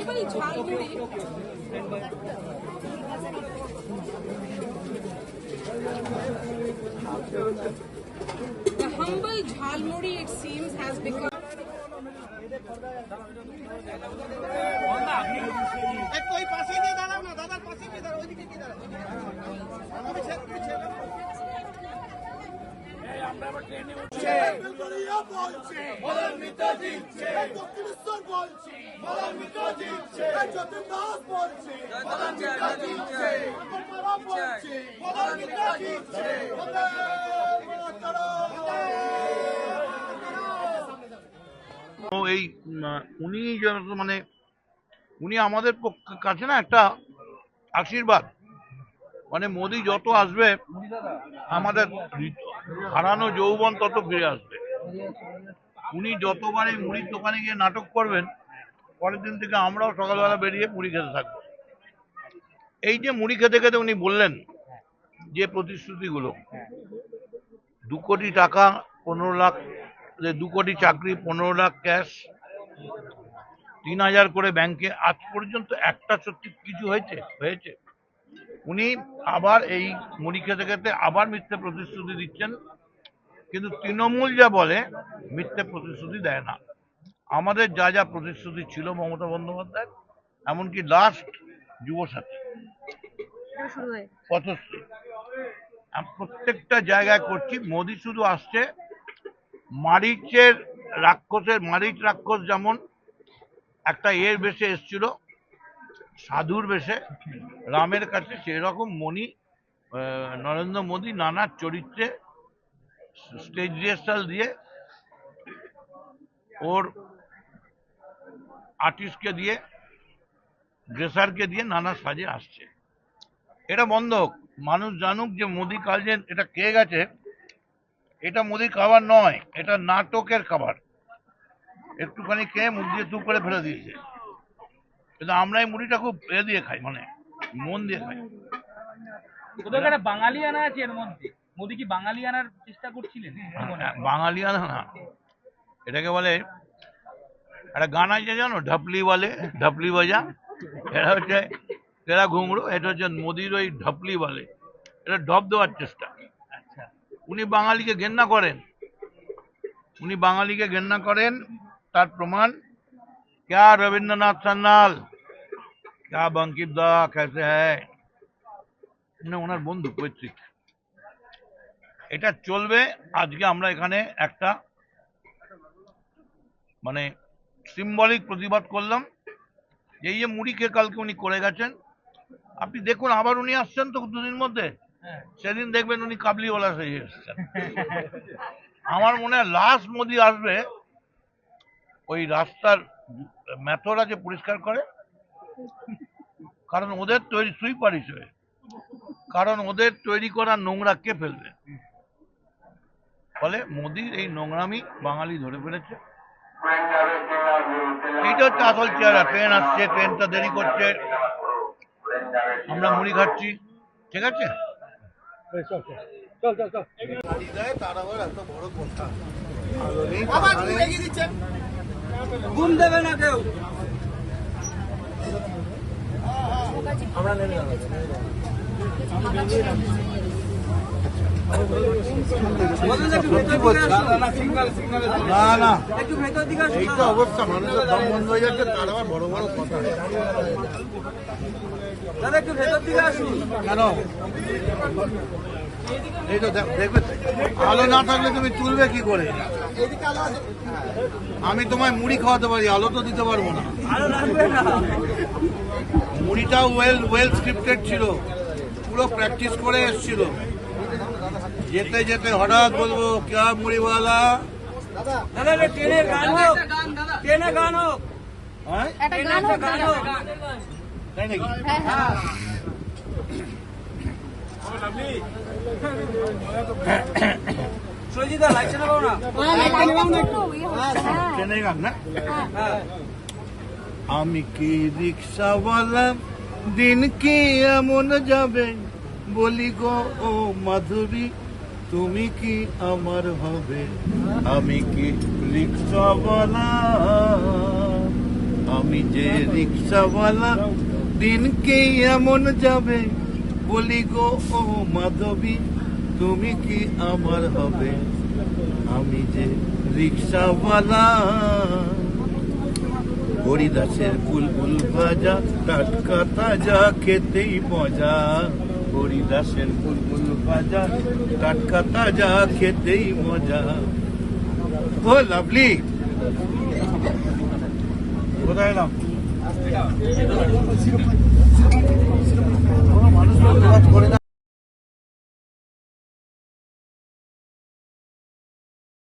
humble jhalmuri. The humble jhalmuri, it seems, has become. এই উনি মানে উনি আমাদের কাছে না একটা আশীর্বাদ, মানে মোদি যত আসবে আমাদের হারানো যৌবন তত ফিরে আসবে। উনি যতবার এই মুড়ির দোকানে গিয়ে নাটক করবেন, পরের দিন থেকে আমরাও সকালবেলা বেরিয়ে মুড়ি খেতে থাকবো। এই যে মুড়ি খেতে খেতে উনি বললেন যে প্রতিশ্রুতিগুলো, 2 কোটি টাকা 15 লাখ, 2 কোটি চাকরি 15 লাখ ক্যাশ, 3000 করে ব্যাংকে, আজ পর্যন্ত একটা সত্যি কিছু হয়েছে? উনি আবার এই মুড়ি খেতে খেতে আবার মিথ্যে প্রতিশ্রুতি দিচ্ছেন, কিন্তু তৃণমূল যা বলে মিথ্যে প্রতিশ্রুতি দেয় না। আমাদের যা যা প্রতিশ্রুতি ছিল মমতা বন্দ্যোপাধ্যায়, এমনকি লাস্ট যুবসাথী, পথশ্রী, প্রত্যেকটা জায়গায় করছি। মোদি শুধু আসছে মারিচ রাক্ষস যেমন একটা এর বেশে এসছিল, সাধুর বেশে রামের কাছে, সেরকম নরেন্দ্র মোদী নানা চরিত্রে স্টেজ রিহার্সাল দিয়ে, ওর আর্টিস্টকে দিয়ে, ড্রেসারকে দিয়ে নানা সাজে আসছে। এটা বন্ধ হোক, মানুষ জানুক যে মোদি কাল যে এটা খেয়ে গেছে, এটা মোদির খাবার নয়, এটা নাটকের খাবার। একটুখানি খেয়ে মুখ দিয়ে চুপ করে ফেলে দিয়েছে, কিন্তু আমরা এই মুড়িটা খুব দিয়ে খাই, মানে মন দিয়ে খাই। বাঙালিয়ানা আছে এর মধ্যে। মোদি কি বাঙালিয়ানার চেষ্টা করছিলেন? বাঙালিয়ানা না, এটাকে বলে একটা গান আছে জানো, ঢপলি বাজা। এটা হচ্ছে তেরা ঘুমড়ো, এটা হচ্ছে মোদির ওই ঢপলি বলে, এটা ঢপ দেওয়ার চেষ্টা। উনি বাঙালিকে ঘেন্না করেন, তার প্রমাণ क्या रविंद्रनाथ सान्याल, क्या बंकिम दा कैसे है, ওনার বন্ধু পৈতৃক। এটা চলবে। আজকে আমরা এখানে একটা মানে সিম্বলিক প্রতিবাদ করলাম, এই যে মুড়ি খেয়ে কালকে উনি করে গেছেন। আপনি দেখুন আবার উনি আসছেন তো 2 দিন মধ্যে, সেদিন দেখবেন উনি কাবলিওয়ালা সেজে এসছেন। আমার মনে হয় লাস্ট মোদি আসবে ওই রাস্তার মেথরা যে পরিষ্কার করে, কারণ ওদের তৈরি সুইপার হিসেবে, কারণ ওদের তৈরি করা নোংরা কে ফেলবে? ফলে মোদির এই নোংরামি বাঙালি ধরে ফেলেছে। এইটা হচ্ছে আসল চেহারা। ট্রেন আসছে, ট্রেনটা দেরি করছে, আমরা মুড়ি খাচ্ছি, ঠিক আছে? ঘুম দেবে না কেউ। না এই তো অবস্থা, মানুষের দম বন্ধ হয়ে যাচ্ছে, তার আবার বড় বড় কথা। দাদা একটু ভেতর দিকে আসুন। কেন? এই তো দেখবে, আলো না থাকলে তুমি তুলবে কি করে? আমি তোমায় মুড়ি খাওয়াতে পারি, আলো তো দিতে পারবো না। মুড়িটাও ওয়েল স্ক্রিপ্টেড ছিল, পুরো প্র্যাকটিস করে এসছিল। যেতে যেতে হঠাৎ বলবো ক্যা মুড়িওয়ালা, ট্রেনে গান হোক, ট্রেনে গান হোক, তাই নাকি? সজিদা লাগছে না বাবু ট্রেনে গান না? আমি কি রিক্সাওয়ালা, দিন কি এমন যাবে, বলি গো ও মাধুরী, তুমি কি আমার হবে? আমি কি রিক্সাওয়ালা, আমি যে রিক্সাওয়ালা দিন কি এমন যাবে বলি গো ও মাধবী তুমি কি আমার হবে আমি যে রিক্সাওয়ালা হরিদাসের বুলবুল ভাজা টাটকা তাজা খেতেই মজা হরিদাসের বুলবুল ভাজা টাটকা তাজা খেতেই মজা ও লাভলি কোথায় এলাম মানুষ করে না